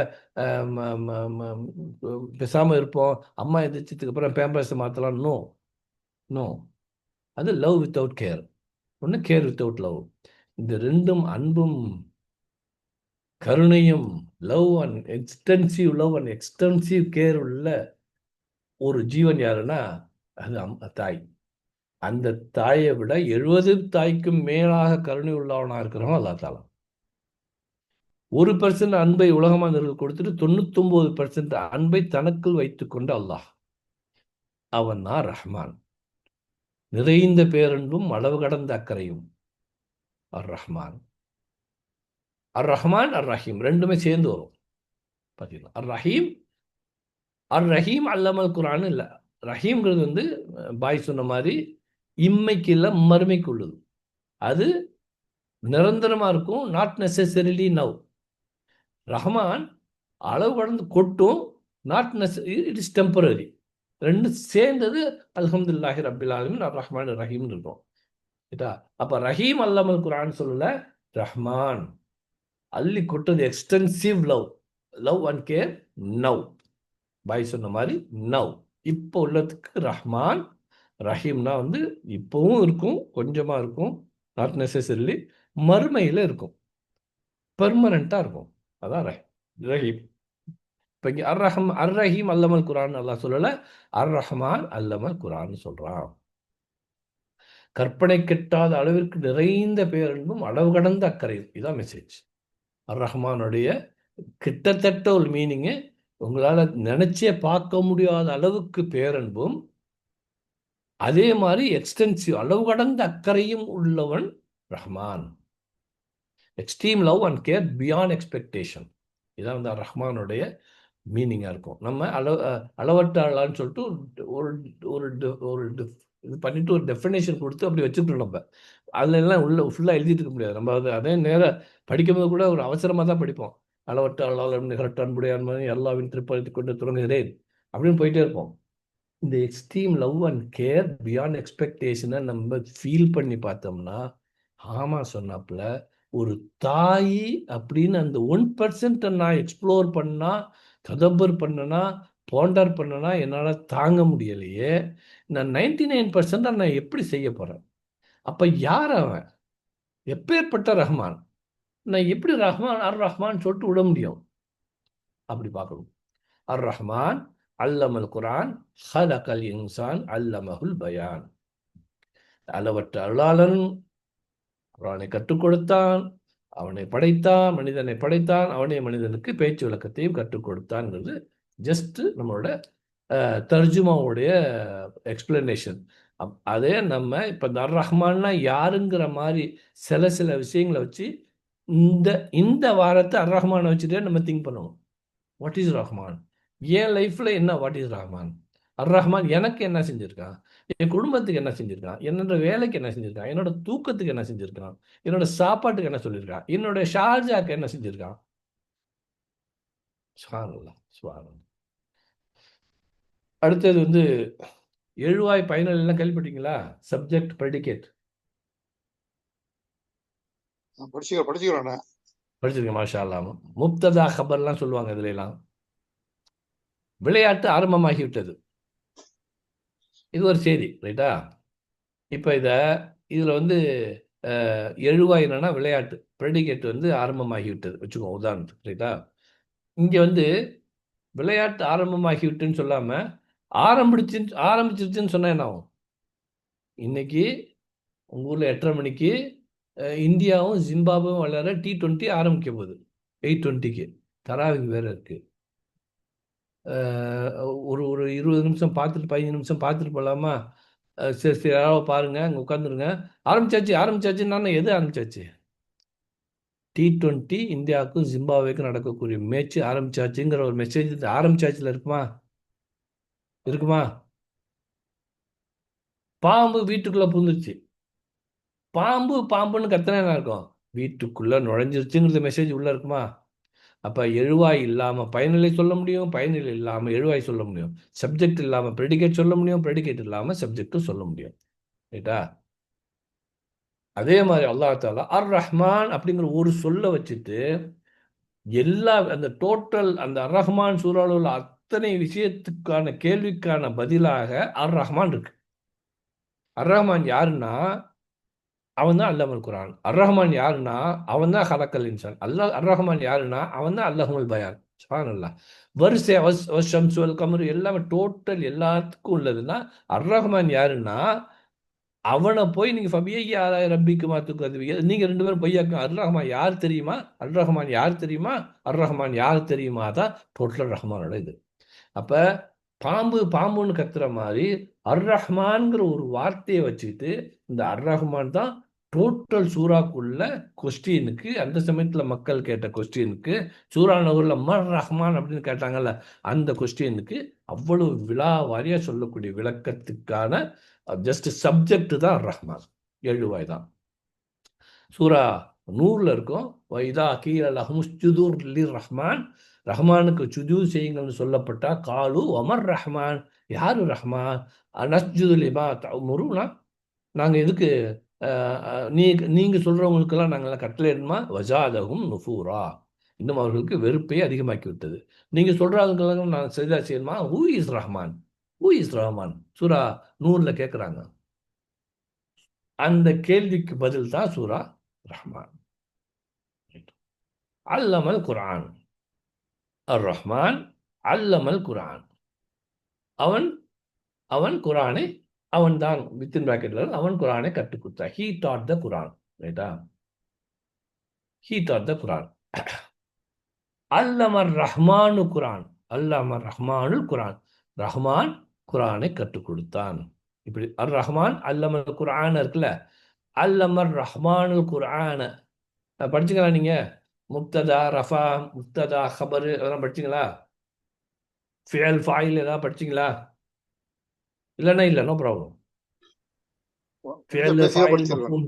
A: பேசாமல் இருப்போம், அம்மா எந்திரிச்சதுக்கு அப்புறம் பேம்பர்ஸை மாற்றலாம். நோ நோ, அது லவ் வித்தவுட் கேர். ஒன்று கேர் வித்தவுட் லவ். இந்த ரெண்டும் அன்பும் கருணையும், லவ் அண்ட் எக்ஸ்டென்சிவ் கேர் உள்ள ஒரு ஜீவன் யாருன்னா அது தாய். அந்த தாயை விட 70 தாய்க்கும் மேலாக கருணை உள்ளவனா இருக்கிறவன் அல்லா தாலா. 1% அன்பை உலகமானவர்கள் கொடுத்துட்டு 99% அன்பை தனக்குள் வைத்துக் கொண்ட அல்லாஹ், அவன் தான் ரஹ்மான். நிறைந்த பேரன்பும் அளவு கடந்த அக்கறையும். அர் ரஹ்மான், அர் ரஹ்மான், அர் ரஹீம் ரெண்டுமே சேர்ந்து வரும் பார்த்தீங்களா. அர் ரஹீம் அல்லமல் குரான் இல்லை. ரஹீம்ங்கிறது வந்து பாய் சொன்ன மாதிரி இம்மைக்கு இல்லை மறுமைக்கு உள்ளது. அது நிரந்தரமாக இருக்கும், நாட் நெசசரிலி நவ். ரஹ்மான் அளவு கடந்து கொட்டும், not necessary, it is temporary. ரெண்டும் சேர்ந்தது அல்ஹம்துலில்லாஹி ரப்பில் ஆலமீன் அர் ரஹ்மான் ரஹீம்னு இருக்கும். ரைட்டா? அப்போ ரஹீம் அல்லமல் குரான் சொல்லல, ரஹ்மான் அள்ளி கொட்டது extensive love and care. Now பாய் சொன்ன மாதிரி நவ் இப்போ உள்ளதுக்கு ரஹ்மான். ரஹீம்னா வந்து இப்போவும் இருக்கும், கொஞ்சமாக இருக்கும், நாட் நெசசரிலி, மறுமையில் இருக்கும், பெர்மனண்ட்டாக இருக்கும். அதான் ரஹீம். இப்போ இங்கே அர் ரஹீம் அல்லமல் குரான் அல்லாஹ் சொல்லலை, அர் ரஹ்மான் அல்லமல் குரான் சொல்கிறான். கற்பனை கெட்டாத அளவிற்கு நிறைந்த பேரன்பும் அளவு கடந்த அக்கறையும். இதுதான் மெசேஜ். அர் ரஹ்மானுடைய கிட்டத்தட்ட ஒரு மீனிங்கு, உங்களால் நினச்சே பார்க்க முடியாத அளவுக்கு பேரன்பும், அதே மாதிரி எக்ஸ்டென்சிவ் அளவு கடந்த அக்கறையும் உள்ளவன் Rahman. Extreme love and care beyond expectation. இதான் வந்து ரஹ்மானுடைய மீனிங்காக இருக்கும். நம்ம அளவற்ற அல்லான்னு சொல்லிட்டு ஒரு ஒரு ஒரு இது பண்ணிட்டு ஒரு டெஃபினேஷன் கொடுத்து அப்படி வச்சுக்கணும். நம்ம அதில் எல்லாம் ஃபுல்லாக எழுதிட்டு இருக்க முடியாது. நம்ம அதே நேரம் படிக்கும்போது கூட ஒரு அவசரமாக தான் படிப்போம். அளவற்ற அல்லாஹ் நிகரற்ற அன்புடையான் அல்லாஹ்வின் திருப்பதி கொண்டு தொடங்குகிறேன் அப்படின்னு போயிட்டே இருப்போம். இந்த extreme love and care beyond எக்ஸ்பெக்டேஷனை நம்ம ஃபீல் பண்ணி பார்த்தோம்னா, ஆமாம் சொன்னாப்புல, ஒரு தாய் அப்படின்னு அந்த 1% நான் எக்ஸ்ப்ளோர் பண்ணா, ததப்பர் பண்ணனா, பாண்டர் பண்ணனா என்னால் தாங்க முடியலையே. நான் 99% நான் எப்படி செய்ய போகிறேன்? அப்போ யார் அவன்? எப்பேற்பட்ட ரஹ்மான்? நான் எப்படி அர் ரஹ்மான் சொல்லிட்டு விட முடியும்? அப்படி பார்க்கணும். அர் ரஹ்மான் அல்லமல் குரான் ஹலகல் இன்சான் அல்லமஹுல் பயான். அளவற்ற அருளாளன் குரானை கற்றுக் கொடுத்தான், அவனை படைத்தான், மனிதனை படைத்தான், அவனே மனிதனுக்கு பேச்சு விளக்கத்தையும் கற்றுக் கொடுத்தான்ங்கிறது ஜஸ்ட் நம்மளோட தர்ஜுமாவுடைய எக்ஸ்பிளனேஷன். அதே நம்ம இப்போ இந்த அர் ரஹ்மான்னா யாருங்கிற மாதிரி சில விஷயங்களை வச்சு இந்த வாரத்தை அர் ரஹ்மானை வச்சுட்டே நம்ம திங்க் பண்ணணும். What is Rahman? என் லைஃப்பில் என்ன? What is Rahman? அர் ரஹ்மான் எனக்கு என்ன செஞ்சுருக்கான்? என் குடும்பத்துக்கு என்ன செஞ்சுருக்கான்? என்னோட வேலைக்கு என்ன செஞ்சுருக்கான்? என்னோட தூக்கத்துக்கு என்ன செஞ்சுருக்கான்? என்னோட சாப்பாட்டுக்கு என்ன சொல்லியிருக்கான்? என்னோட ஷார்ஜாக்கு என்ன செஞ்சுருக்கான்? சுப்ஹானல்லாஹ், சுப்ஹானல்லாஹ். அடுத்தது வந்து எழுவாய் பயனல் எல்லாம் கேள்விப்பட்டீங்களா? சப்ஜெக்ட் ப்ரெடிகேட்
B: படிச்சுக்கிறோம்.
A: படிச்சிருக்கேன், மாஷா அல்லாஹ். முப்ததா ஹபர்லாம் சொல்லுவாங்க. இதுல எல்லாம் விளையாட்டு ஆரம்பமாகி விட்டது. இது ஒரு செய்தி, ரைட்டா? இப்போ இதில் வந்து எழுவாய் என்னன்னா விளையாட்டு, ப்ரெடிகேட் வந்து ஆரம்பமாகி விட்டது வச்சுக்கோ, உதாரணத்துக்கு, ரைட்டா? இங்கே வந்து விளையாட்டு ஆரம்பமாகி விட்டுன்னு சொல்லாமல் ஆரம்பிச்சிருச்சுன்னு சொன்னால் என்ன ஆகும்? இன்னைக்கு உங்கள் ஊரில் 8:30 மணிக்கு இந்தியாவும் ஜிம்பாப்வேவும் விளையாட T20 ஆரம்பிக்க போகுது. 8:20க்கு தராவிக்கு வேறு இருக்குது. ஒரு 20 நிமிஷம் பார்த்துட்டு 15 நிமிஷம் பார்த்துட்டு போகலாமா? சரி யாராவது பாருங்க, அங்கே உட்காந்துருங்க. ஆரம்பிச்சாச்சு. நான் எது ஆரம்பிச்சாச்சு? T20 இந்தியாவுக்கும் ஜிம்பாப்வேக்கும் நடக்கக்கூடிய மேட்ச் ஆரம்பிச்சாச்சுங்கிற ஒரு மெசேஜ் ஆரம்பிச்சாச்சுல இருக்குமா? பாம்பு வீட்டுக்குள்ளே புந்துருச்சு. பாம்புன்னு கத்தனை என்ன இருக்கும்? வீட்டுக்குள்ளே நுழைஞ்சிருச்சுங்கிறது மெசேஜ் உள்ளே இருக்குமா? அப்போ எழுவாய் இல்லாமல் பயனிலை சொல்ல முடியும், பயனிலை இல்லாமல் எழுவாய் சொல்ல முடியும், சப்ஜெக்ட் இல்லாமல் ப்ரெடிகேட் சொல்ல முடியும், ப்ரெடிகேட் இல்லாமல் சப்ஜெக்டும் சொல்ல முடியும், ரைட்டா? அதே மாதிரி அல்லாஹ் தாலா அர் ரஹ்மான் அப்படிங்கிற ஒரு சொல்ல வச்சுட்டு எல்லா அந்த டோட்டல் அந்த அர் ரஹ்மான் சூறாவில் உள்ள அத்தனை விஷயத்துக்கான கேள்விக்கான பதிலாக அர் ரஹ்மான் இருக்கு. அர் ரஹ்மான் யாருன்னா அவன் தான் அல்லாமல் குரான். அர் ரஹ்மான் யாருன்னா அவன் தான் ஹலக்கல் இன்சான். அல்லாஹ் அர் ரஹ்மான் யாருன்னா அவன் தான் அல்லாஹுல் பயான். சுப்ஹானல்லாஹ். வரிசை ஷம்ஸ் வல் கமர் எல்லாமே டோட்டல் எல்லாத்துக்கும் உள்ளதுன்னா அர் ரஹ்மான் யாருன்னா அவனை போய் நீங்க ஃபபியைய ஆலாய் ரப்பிக்கு மாத்துக்கிறது நீங்க ரெண்டு பேரும் பொய்யாக்க. அர் ரஹ்மான் யார் தெரியுமா? அர் ரஹ்மான் யார் தெரியுமா? அர் ரஹ்மான் யார் தெரியுமா? தான் டோட்டல் ரஹ்மானோட இது. அப்ப பாம்பு பாம்புன்னு கத்துற மாதிரி அர் ரஹ்மான்ங்கிற ஒரு வார்த்தையை வச்சுக்கிட்டு இந்த அர் ரஹ்மான் தான் டோட்டல் சூறாக்குள்ள கொஸ்டினுக்கு அந்த சமயத்துல மக்கள் கேட்ட கொஸ்டினுக்கு சூரா நகர்ல மர் ரஹ்மான் அப்படின்னு கேட்டாங்கல்ல அந்த கொஸ்டினுக்கு அவ்வளவு விழாவாரியா சொல்லக்கூடிய விளக்கத்துக்கான ஜஸ்ட் சப்ஜெக்ட் தான் அர் ரஹ்மான். 7 ரூபாய் தான். சூரா நூறுல இருக்கும். வைதா கீல லஹுமுஸ்ஜுதுர் லிர் ரஹ்மான், ரஹ்மானுக்கு சுஜூ செய்யுங்கள்னு சொல்லப்பட்டா காலு ஒமர் ரஹ்மான், யாரு ரஹ்மான்? நஸ்ஜுது லிமா தஅமுருனா, நாங்க எதுக்கு நீங்க சொல்றவங்களுக்கெல்லாம் நாங்கள் கட்டளையிடுமா? வஜாதகும் நுஃபூரா, இன்னும் அவர்களுக்கு வெறுப்பை அதிகமாக்கி விட்டது. நீங்க சொல்றவங்களுக்கெல்லாம் நான் சரிதா செய்யணுமா? Who is Rahman, who is Rahman சூரா நூறுல கேட்குறாங்க. அந்த கேள்விக்கு பதில் தான் சூரா ரஹ்மான். அல்லமல் குர்ஆன், அர் ரஹ்மான் அல்லமல் குர்ஆன். அவன் அவன் குரானை அவன் தான் வித்தின் பிராக்கெட்ல அவன் குரானை கற்றுக் கொடுத்தான். ஹீ டாட் த குரான். ரைட்டா? He dot the Quran. அல்லமர் Rahman Quran, அல்லமர் Rahmanul குரான், ரஹ்மான் குரானை கற்றுக் கொடுத்தான். இப்படி அர் ரஹ்மான் அல்லமல் குரான் இருக்குல்ல, அல்லமர் ரஹ்மானுல் குரான படிச்சுங்களா நீங்க? முப்ததா ரஃபா, முப்ததா ஹபரு அதெல்லாம் படிச்சீங்களா? ஃபியல் ஃபாயில் ஏதாவது படிச்சீங்களா? இல்லைன்னா இல்லை, நோ ப்ராப்ளம். ஃபியல்
B: பேசிக்கா
A: ஃபாயில்
B: படிச்சிருக்கேன்.
A: மஃபூல்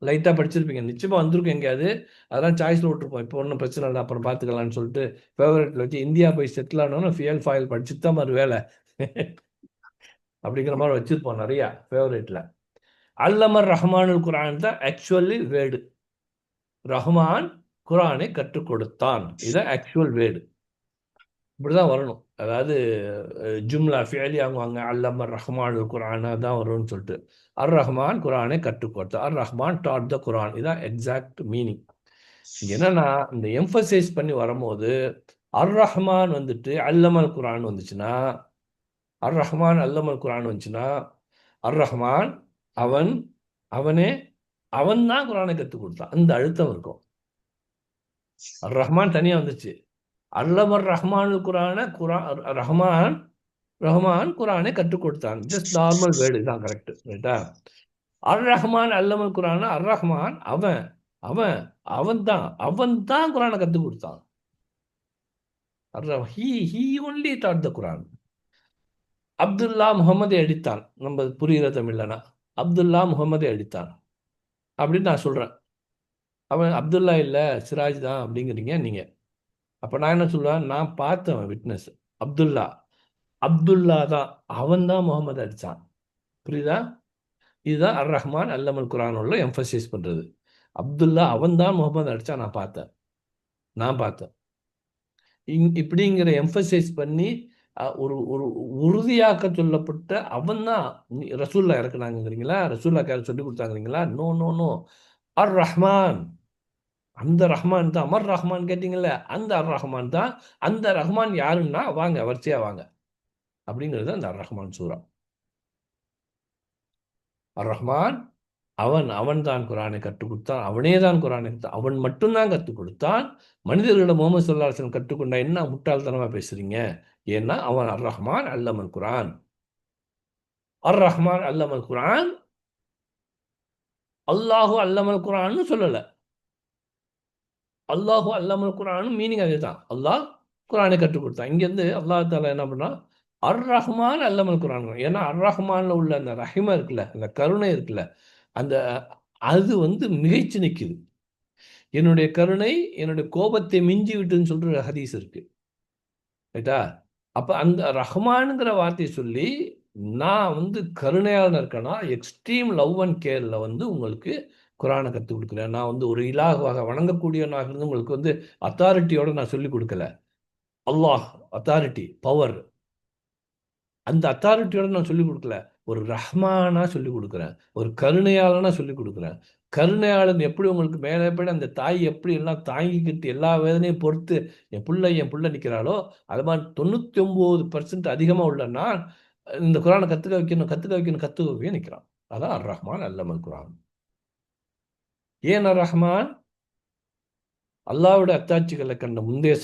A: லைட்டாக படிச்சிருப்பீங்க, நிச்சயமா வந்திருக்கும் எங்கேயாவது. அதெல்லாம் சாய்ஸில் விட்டுருப்போம். இப்போ ஒன்றும் பிரச்சனை இல்லை, அப்புறம் பார்த்துக்கலாம்னு சொல்லிட்டு ஃபேவரட்டில் வச்சு இந்தியா போய் செட்டில் ஆனோன்னா ஃபியல் ஃபாயில் படிச்சுட்டு தான் மாதிரி வேலை அப்படிங்கிற மாதிரி வச்சிருப்போம் நிறையா ஃபேவரட்டில். அல்லமர் ரஹ்மானுல் குரான் தான் ஆக்சுவலி வேர்டு. ரஹ்மான் குரானை கற்றுக் கொடுத்தான், இதான் ஆக்சுவல் வேர்டு. இப்படிதான் வரணும். அதாவது ஜும்லா ஃபியலி வாங்குவாங்க, அல்லமர் ரஹ்மானுல் குரான் தான் வரும்னு சொல்லிட்டு. அர் ரஹ்மான் குரானை கற்றுக் கொடுத்தான், அர் ரஹ்மான் டாட் த குரான், இதான் எக்ஸாக்ட் மீனிங். என்னன்னா இந்த எம்பசைஸ் பண்ணி வரும்போது அர் ரஹ்மான் வந்துட்டு அல்லமல் குரான் வந்துச்சுன்னா, அர் ரஹ்மான் அல்லமல் குரான் வந்துச்சுன்னா, அர் ரஹ்மான் அவன் அவனே அவன் தான் குரானை கற்றுக் கொடுத்தான், அந்த அழுத்தம் இருக்கும். அர் ரஹ்மான் தனியா வந்துச்சு. அல்லமர் ரஹ்மானுல் குரான ரஹ்மான் ரஹ்மான் குரானை கற்றுக் கொடுத்தான், ஜஸ்ட் நார்மல் வேர்டு தான் கரெக்ட். ரைட்டா? அர் ரஹ்மான் அல்லமல் குரான், அர் ரஹ்மான் அவன் அவன் அவன் தான் குரானை கற்றுக் கொடுத்தான். he only taught the Quran. Abdullah Mohammed அடித்தான், நம்ம புரிகிற தமிழ்லனா அப்துல்லா முகமது அடித்தான் அப்படின்னு நான் சொல்றேன். அவன் அப்துல்லா இல்லை சிராஜ் தான் அப்படிங்கிறீங்க நீங்க. அப்ப நான் என்ன சொல்லுவேன்? நான் பார்த்தவன் விட்னஸ் அப்துல்லா, அப்துல்லா தான் அவன் தான் முகமது அடித்தான். புரியுதா? இதுதான் அர் ரஹ்மான் அல்லமல் குரான் உள்ள எம்பசைஸ் பண்றது. அப்துல்லா அவன் தான் முகமது அடிச்சா நான் பார்த்தேன். இப்படிங்கிற எம்பசைஸ் பண்ணி ஒரு ஒரு உறுதியாக்க சொல்லப்பட்ட அவன் தான் ரசூல்லா இறக்குனாங்கிறீங்களா? ரசூல்லா சொல்லி கொடுத்தாங்கிறீங்களா? நோ நோ நோ, அர் ரஹ்மான், அந்த ரஹ்மான் தான். அமர் ரஹ்மான் கேட்டீங்கல்ல, அந்த அர் ரஹ்மான் தான். அந்த ரஹ்மான் யாருன்னா வாங்க வரிசையா வாங்க அப்படிங்கிறது அந்த அர் ரஹ்மான் சூரா. அர் ரஹ்மான் அவன் தான் குரானை கற்றுக் கொடுத்தான், அவனே தான் குரானை கற்றுக், அவன் மட்டும்தான் கற்றுக் கொடுத்தான். மனிதர்களிடம் முகமது ஸல்லல்லாஹு அலைஹி வஸல்லம் கற்றுக்கொண்டா என்ன முட்டாள்தனமா பேசுறீங்க? ஏன்னா அவன் அர் ரஹ்மான் அல்லமல் குரான். அர் ரஹ்மான் அல்லமல் குரான், அல்லாஹு அல்லமல் குரான்னு சொல்லல. அல்லாஹு அல்லமல் குரான் மீனிங் அதுதான், அல்லாஹ் குரானை கற்றுக் கொடுத்தான். இங்கேருந்து அல்லாஹ் தாலா என்ன பண்ணா, அர் ரஹ்மான் அல்லமல் குரான். ஏன்னா அர் ரஹ்மான்ல உள்ள அந்த ரஹிமா இருக்குல்ல, அந்த கருணை இருக்குல்ல, அந்த அது மிகைச்சு நிற்குது. என்னுடைய கருணை என்னுடைய கோபத்தை மிஞ்சி விட்டுன்னு சொல்ற ஹதீஸ் இருக்கு. ரைட்டா? அப்ப அந்த ரஹ்மானுங்கிற வார்த்தையை சொல்லி நான் கருணையாளன் இருக்கேன்னா எக்ஸ்ட்ரீம் லவ் அண்ட் கேர்ல உங்களுக்கு குரானை கற்றுக் கொடுக்குறேன். நான் வந்து ஒரு இலாஹாக வணங்கக்கூடியவனாக இருந்து உங்களுக்கு வந்து அத்தாரிட்டியோட நான் சொல்லிக் கொடுக்கல. அல்லாஹ் அத்தாரிட்டி, பவர், அந்த அத்தாரிட்டியோட நான் சொல்லிக் கொடுக்கல. ஒரு ரஹ்மானா சொல்லிக் கொடுக்குறேன், ஒரு கருணையாளனா சொல்லிக் கொடுக்குறேன். கருணையாளன் எப்படி உங்களுக்கு மேலே போய் அந்த தாய் எப்படி எல்லாம் தாங்கிக்கிட்டு எல்லா வேதனையும் பொறுத்து என் புள்ள நிற்கிறாளோ, அது மாதிரி 99% அதிகமாக உள்ள நான் இந்த குரானை கற்றுக்க வைக்க நிற்கிறான். அதான் அர் ரஹ்மான் அல்லமல் குரான். ஏன் அர் ரஹ்மான்? அல்லாஹ்வுடைய அத்தாட்சிகளை கண்ட முந்தைய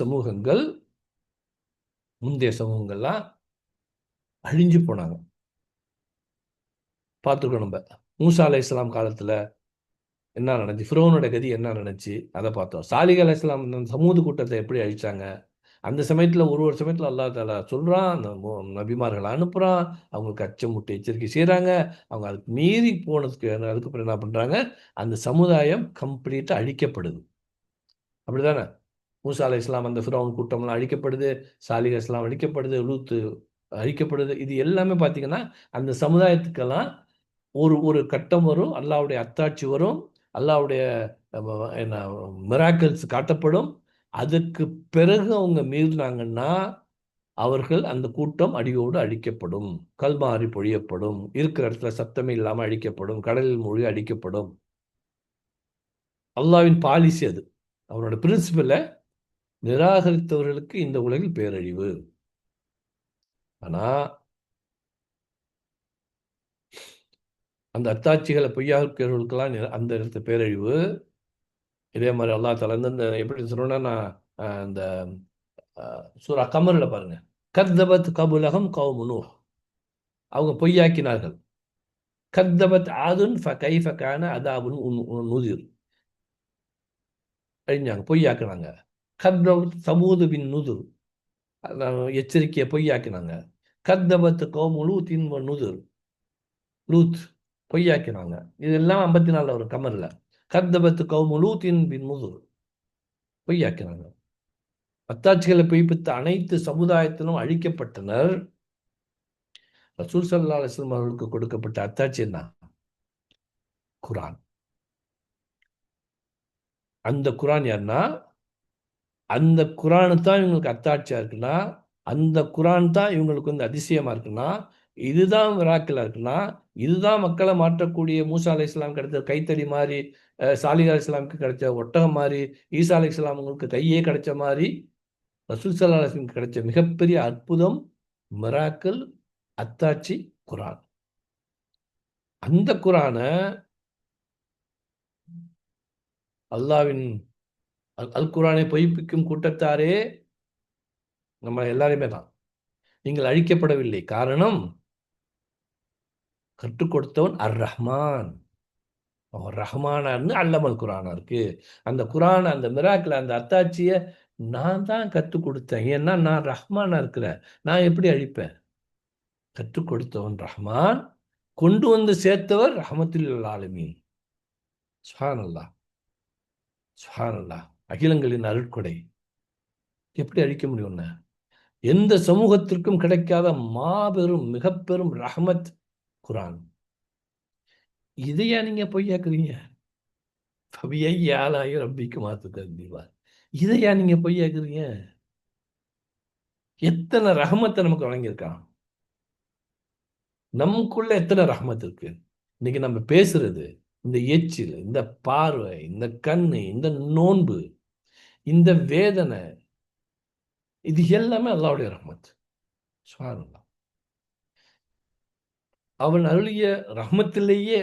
A: சமூகங்கள்லாம் அழிஞ்சு போனாங்க. பார்த்துருக்கோம் நம்ம. மூசா அலைஹிஸ்ஸலாம் காலத்தில் என்ன நடந்துச்சு, ஃபிரௌனோட கதி என்ன நடந்துச்சு, அதை பார்த்தோம். சாலிஹ் அலைஹிஸ்ஸலாம் அந்த சமூக கூட்டத்தை எப்படி அழிச்சாங்க. அந்த சமயத்தில் ஒரு சமயத்தில் அல்லாஹ் தஆலா சொல்கிறான், அந்த நபிமார்களை அனுப்புகிறான், அவங்களுக்கு அச்சமூட்டி எச்சரிக்கை செய்கிறாங்க. அவங்க அதுக்கு மீறி போனதுக்கு அதுக்கப்புறம் என்ன பண்ணுறாங்க, அந்த சமுதாயம் கம்ப்ளீட்டாக அழிக்கப்படுது. அப்படிதானே? மூசா அலைஹிஸ்ஸலாம் அந்த ஃபிரௌன் கூட்டம்லாம் அழிக்கப்படுது, சாலிஹ் அலைஹிஸ்ஸலாம் அழிக்கப்படுது, லூத்து அழிக்கப்படுது. இது எல்லாமே பார்த்தீங்கன்னா அந்த சமுதாயத்துக்கெல்லாம் ஒரு ஒரு கட்டம் வரும், அல்லாஹ்வுடைய அத்தாட்சி வரும், அல்லாஹ்வுடைய என்ன மிராக்கிள்ஸ் காட்டப்படும். அதுக்கு பிறகு அவங்க மீறினாங்கன்னா அவர்கள் அந்த கூட்டம் அடியோடு அழிக்கப்படும், கல்மாரி பொழியப்படும், இருக்கிற இடத்துல சத்தமே இல்லாமல் அழிக்கப்படும், கடலில் மூழ்கி அழிக்கப்படும். அல்லாஹ்வின் பாலிசி அது. அவனோட பிரின்சிபலை நிராகரித்தவர்களுக்கு இந்த உலகில் பேரழிவு. ஆனால் அந்த அத்தாட்சிகளை பொய்யாக்கிறவர்களுக்கெல்லாம் அந்த இடத்துல பேரழிவு. இதே மாதிரி அல்லாஹ் தஆலா இந்த எப்படி சொல்லணும்னா, நான் இந்த சூரா கமரில் பாருங்க, கத்தபத் கபுலகம் கௌமு நூஹ், அவங்க பொய்யாக்கினார்கள். கத்தபத் ஆதுன் ஃபகைஃப கான அதாபுன் நுதிர், அழிஞ்சாங்க, பொய்யாக்குனாங்க. கத்தபத் சமூது பின் நுதுர், எச்சரிக்கையை பொய்யாக்கினாங்க. கத்தபத் கௌமு லூத்தின் வ நுதுர், லூத் பொய்யாக்கினாங்க. இதெல்லாம் 54 வரும் கமரில். கத்தபத் கௌமு லூத்தின் பின் நுதுர், பொய்யாக்கினாங்க. அத்தாட்சிகளை பொய்ப்பித்த அனைத்து சமுதாயத்திலும் அழிக்கப்பட்டனர். ரசூல் ஸல்லல்லாஹு அலைஹி வஸல்லம் அவர்களுக்கு கொடுக்கப்பட்ட அத்தாட்சி என்ன? குரான். அந்த குரான் யாருன்னா, அந்த குரானு தான் இவங்களுக்கு அத்தாட்சியா இருக்குன்னா, அந்த குரான் தான் இவங்களுக்கு வந்து அதிசயமா இருக்குன்னா, இதுதான் மிராக்கிளா இருக்குன்னா, இதுதான் மக்களை மாற்றக்கூடிய மூசா அலைஹிஸ்ஸலாம் கிடைச்ச கைத்தடி மாதிரி, சாலிஹ் அலைஹிஸ்ஸலாமுக்கு கிடைச்ச ஒட்டகம் மாதிரி, ஈசா அலைஹிஸ்ஸலாம் அவங்களுக்கு கையே கிடைச்ச மாதிரி, ரசூல் ஸல்லல்லாஹு அலைஹி வஸல்லம் கிடைச்ச மிகப்பெரிய அற்புதம், மிராக்கிள், அத்தாட்சி குரான். அந்த குரானை அல்லாவின் அல் குரானை பொய்ப்பிக்கும் கூட்டத்தாரே நம்ம எல்லாருமே தான். நீங்கள் அழிக்கப்படவில்லை. காரணம், கற்றுக் கொடுத்தவன் அர் ரஹ்மான். அவன் ரஹ்மானா இருந்து அல்லமல் குரானா இருக்கு. அந்த குரான், அந்த மிராக்கிள், அந்த அத்தாட்சியை நான் தான் கற்றுக் கொடுத்தேன். ஏன்னா நான் ரஹ்மானா இருக்கிறேன். நான் எப்படி அழிப்பேன்? கற்றுக் கொடுத்தவன் ரஹ்மான், கொண்டு வந்து சேர்த்தவர் ரஹ்மத்துல் ஆலமீன். சுப்ஹானல்லாஹ், சுப்ஹானல்லாஹ். அகிலங்களின் அருட்கொடை. எப்படி அழிக்க முடியும்னா, எந்த சமூகத்திற்கும் கிடைக்காத மாபெரும் மிகப்பெரும் ரஹ்மத் குரான். இதையா நீங்க பொய்யாக்குறீங்க? ஃபபிஐயி ஆலாஇ ரப்பிக்குமா துகذிபான். இதையா நீங்க பொய்யாக்குறீங்க? எத்தனை ரஹ்மத்தை நமக்கு வழங்கியிருக்கான். நமக்குள்ள எத்தனை ரஹ்மத் இருக்கு. இன்னைக்கு நம்ம பேசுறது, இந்த எச்சில், இந்த பார்வை, இந்த கண்ணு, இந்த நோன்பு, இந்த வேதனை, இது எல்லாமே அல்லாஹ்வுடைய ரஹ்மத். சுப்ஹானல்லாஹ். அவன் அருளிய ரஹ்மத்திலேயே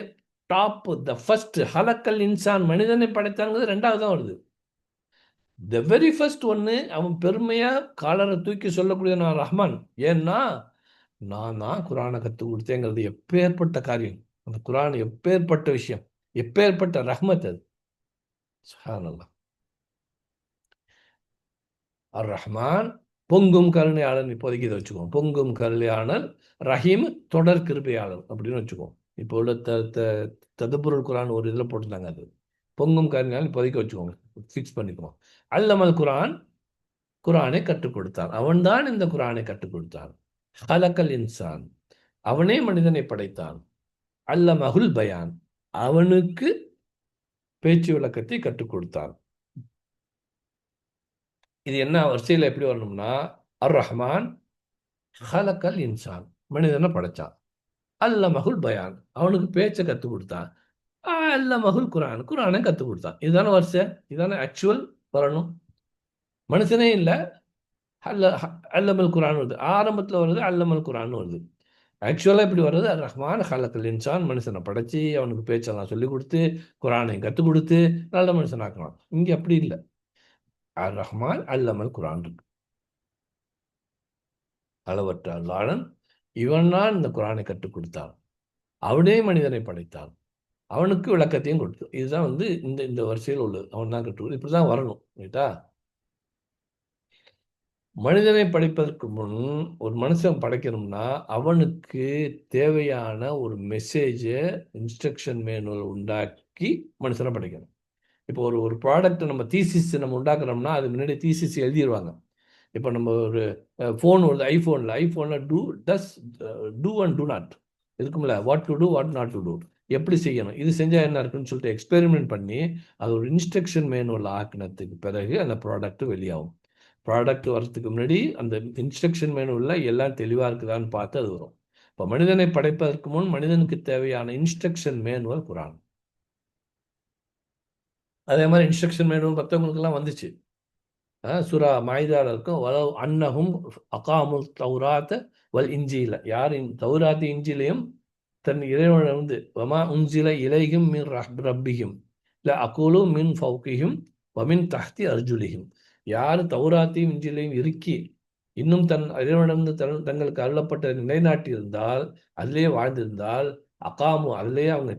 A: டாப், த ஃபர்ஸ்ட், ஹலக்கல் இன்சான், மனிதனை படைத்தாங்கிறது 2வது தான் வருது. த வெரி ஃபர்ஸ்ட் ஒன்று அவன் பெருமையா காலரை தூக்கி சொல்லக்கூடிய நான் ரஹ்மான். ஏன்னா நான் தான் குரானை கற்றுக் கொடுத்தேங்கிறது எப்பேற்பட்ட காரியம். அந்த குரான் எப்பேற்பட்ட விஷயம், எப்பேற்பட்ட ரஹ்மத் அது. சுப்ஹானல்லாஹ். அர் ரஹ்மான் பொங்கும் கருணையாளன். இப்போதைக்கு இதை வச்சுக்குவோம். பொங்கும் கருணையாளன், ரஹீம் தொடர் கிருபையாளன் அப்படின்னு வச்சுக்குவோம். இப்போ உள்ள ததப்புருல் குரான் ஒரு இதில் போட்டுருந்தாங்க. அது பொங்கும் கருணையாளன் இப்போதைக்கு வச்சுக்கோங்க, ஃபிக்ஸ் பண்ணிக்குவோம். அல்லமல் குரான், குரானை கற்றுக் கொடுத்தான். அவன்தான் இந்த குரானை கற்றுக் கொடுத்தான். ஹலக்கல் இன்சான், அவனே மனிதனை படைத்தான். அல்லமஹுல் பயான், அவனுக்கு பேச்சு விளக்கத்தை கற்றுக் கொடுத்தான். இது என்ன வரிசையில் எப்படி வரணும்னா, அர் ரஹ்மான் ஹலக்கல் இன்சான், மனிதனை படைச்சான். அல்லமகுல் பயான், அவனுக்கு பேச்சை கற்றுக் கொடுத்தான். அல்லமகுல் குரான், குரானை கற்றுக் கொடுத்தான். இதுதானே வரிசை, இதுதானே ஆக்சுவல் வரணும். மனுஷனே இல்லை, அல்லமல் குரான் வருது, ஆரம்பத்தில் வருது அல்லமல் குரான் வருது. ஆக்சுவலாக இப்படி வர்றது அர் ரஹ்மான் ஹலக்கல் இன்சான், மனுஷனை படைச்சி அவனுக்கு பேச்செல்லாம் சொல்லி கொடுத்து குரானை கற்றுக் கொடுத்து நல்ல மனுஷனாக்கலாம். இங்கே அப்படி இல்லை. அர் ரஹ்மான் அல்லமல் குரான் இருக்கு. அளவற்ற அல்லாஹ் இவன் தான் இந்த குரானை கற்றுக் கொடுத்தான், அவனே மனிதனை படைத்தான், அவனுக்கு விளக்கத்தையும் கொடுத்து. இதுதான் வந்து இந்த இந்த வரிசையில் உள்ளது. அவன் தான் கற்றுக், இப்படி தான் வரணும். ரைட்டா? மனிதனை படைப்பதற்கு முன் ஒரு மனுஷன் படைக்கணும்னா அவனுக்கு தேவையான ஒரு மெசேஜை, இன்ஸ்ட்ரக்ஷன் மேனுவல் உண்டாக்கி மனுஷனை படைக்கணும். இப்போ ஒரு ப்ராடக்ட் நம்ம தீசிஸ் நம்ம உண்டாக்குறோம்னா அது முன்னாடி தீசிஸ் எழுதிடுவாங்க. இப்போ நம்ம ஒரு ஃபோன் வருது, ஐஃபோனில் டூ அண்ட் டூ நாட் இருக்கும்ல, what to do what not to do, எப்படி செய்யணும், இது செஞ்சால் என்ன இருக்குன்னு சொல்லிட்டு எக்ஸ்பெரிமெண்ட் பண்ணி அது ஒரு இன்ஸ்ட்ரக்ஷன் மேனுவல் ஆக்கினதுக்கு பிறகு அந்த ப்ராடக்ட் வெளியாகும். ப்ராடக்ட் வர்றதுக்கு முன்னாடி அந்த இன்ஸ்ட்ரக்ஷன் மேனுவலில் எல்லாம் தெளிவாக இருக்குதான்னு பார்த்து அது வரும். இப்போ மனிதனை படைப்பதற்கு முன் மனிதனுக்கு தேவையான இன்ஸ்ட்ரக்ஷன் மேனுவல் குரான். அதே மாதிரி இன்ஸ்ட்ரக்ஷன் மேனுவல் மற்றவங்களுக்கெல்லாம் வந்துச்சு. சூரா மாயிதால இருக்கும், வலவ் அன்னஹும் அகாமுல் தௌராத்த வல் இஞ்சில, யார் தௌராத்தி இஞ்சிலையும் தன் இறைவனிடம் வந்து வமா உஞ்சில இலையும் மின் ரப்பியும் இல்லை அகூலு மின் ஃபவுகியும் வமின் தஹ்தி அர்ஜுலியும், யார் தௌராத்தையும் இஞ்சிலையும் இறுக்கி இன்னும் தன் இறைவனிடம் தங்களுக்கு அருளப்பட்ட நிலைநாட்டி இருந்தால், அதிலேயே வாழ்ந்திருந்தால், அகாமு அதிலேயே அவங்க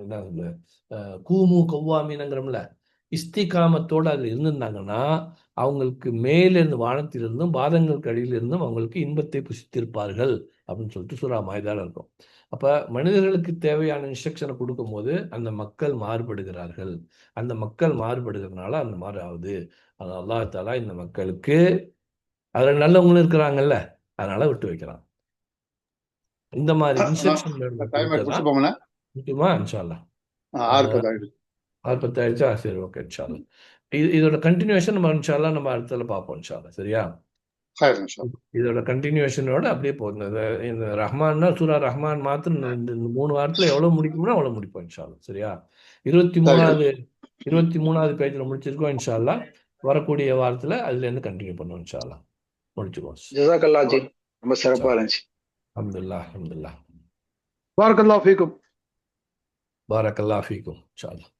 A: என்ன கூமு கவ்வாமீனங்கிறோம்ல, இஸ்திகாமத்தோடு அதில் இருந்திருந்தாங்கன்னா அவங்களுக்கு மேலிருந்து வானத்திலிருந்தும் பாதங்களுக்கு அடியிலிருந்தும் அவங்களுக்கு இன்பத்தை புசித்திருப்பார்கள் அப்படின்னு சொல்லிட்டு சூரா மாயிதால இருக்கும். அப்போ மனிதர்களுக்கு தேவையான இன்ஸ்ட்ரக்ஷனை கொடுக்கும்போது அந்த மக்கள் மாறுபடுகிறார்கள். அந்த மக்கள் மாறுபடுகிறதுனால அந்த மாதிரி ஆகுது. அது அல்லாஹ் தஆலா இந்த மக்களுக்கு அதில் நல்லவங்களும் இருக்கிறாங்கல்ல, அதனால விட்டு வைக்கிறான். இந்த மாதிரி இன்ஸ்ட்ரக்ஷன் முக்கியமா இன்ஷா அல்லாஹ். 6:10 ஆயிடுச்சா? சரி, ஓகே இன்ஷா அல்லாஹ். இதோட கண்டினியூஷன் நம்ம இன்ஷா அல்லாஹ் நம்ம அடுத்ததுல பார்ப்போம் இன்ஷா அல்லாஹ். சரியா? இதோட கண்டினியூஷனோட அப்படியே போகுது. இந்த ரஹ்மான்னா சூரா ரஹ்மான் மாத்திரம் இந்த 3 வாரத்தில் எவ்வளோ முடிக்கும்னா அவ்வளோ முடிப்போம் இன்ஷா அல்லாஹ். சரியா? 23வது பேஜில் முடிச்சிருக்கோம் இன்ஷா அல்லாஹ். வரக்கூடிய வாரத்தில் அதுலேருந்து கண்டினியூ பண்ணுவோம் இன்ஷா அல்லாஹ். முடிச்சுக்கோம்.
D: ஜஸாக்கல்லாஹ் ஜி, ரொம்ப சிறப்பாக இருந்துச்சு.
A: அல்ஹம்துலில்லாஹ் அல்ஹம்துலில்லாஹ்.
D: பாரக்கல்லாஹு ஃபீக்கும்.
A: பாரக்கல்லாஹு ஃபீக்கும் இன்ஷா அல்லாஹ்.